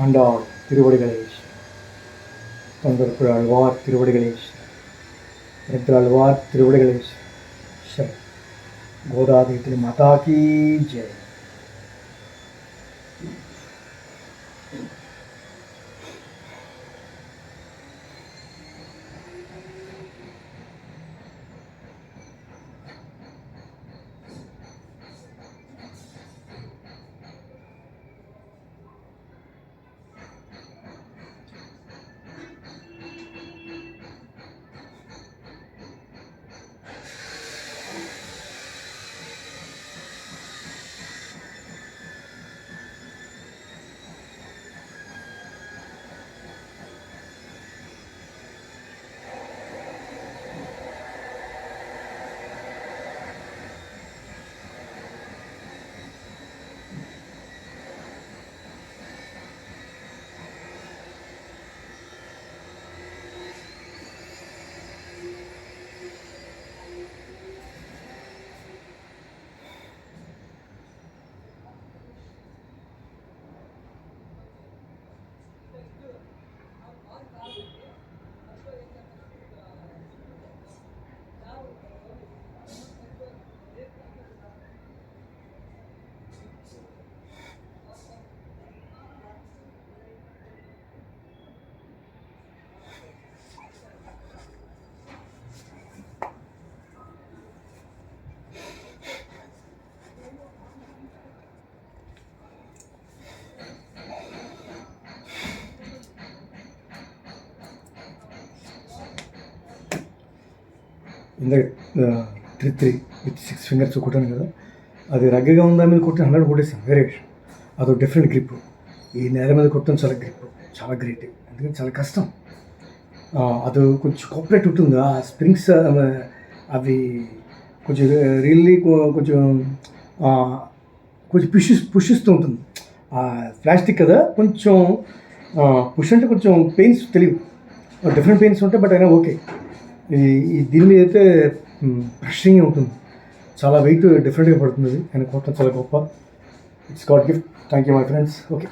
ஆண்டாள் திருவடிகளே தொண்டர்கள் ஆழ்வார் திருவடிகளே ஆழ்வார் திருவடிகளே கோதாதி மாதா கீ ஜெய். ఇందాక 3 విత్ 6 ఫింగర్స్ కొట్టాను కదా, అది రగ్గగా ఉందా మీద కొట్టి 100 కొట్టేసాను, వేరే విషయం. అదొక డిఫరెంట్ గ్రిప్. ఈ నేల మీద కొట్టడం చాలా గ్రిప్, చాలా గ్రేట్, ఎందుకంటే చాలా కష్టం. అది కొంచెం కాపరేట్ ఉంటుంది, ఆ స్ప్రింగ్స్ అవి కొంచెం రియల్లీ కొంచెం కొంచెం పుషిస్తూ ఉంటుంది. ప్లాస్టిక్ కదా, కొంచెం పుష్ అంటే కొంచెం పెయిన్స్ తెలియదు, డిఫరెంట్ పెయిన్స్ ఉంటాయి, బట్ అయినా ఓకే. దీని మీద అయితే బ్రషింగ్ ఉంటుంది, చాలా వెయిట్ డిఫరెంట్గా పడుతుంది, ఆయన కొట్టడం చాలా గొప్ప. It's God gift. Thank you my friends. Okay.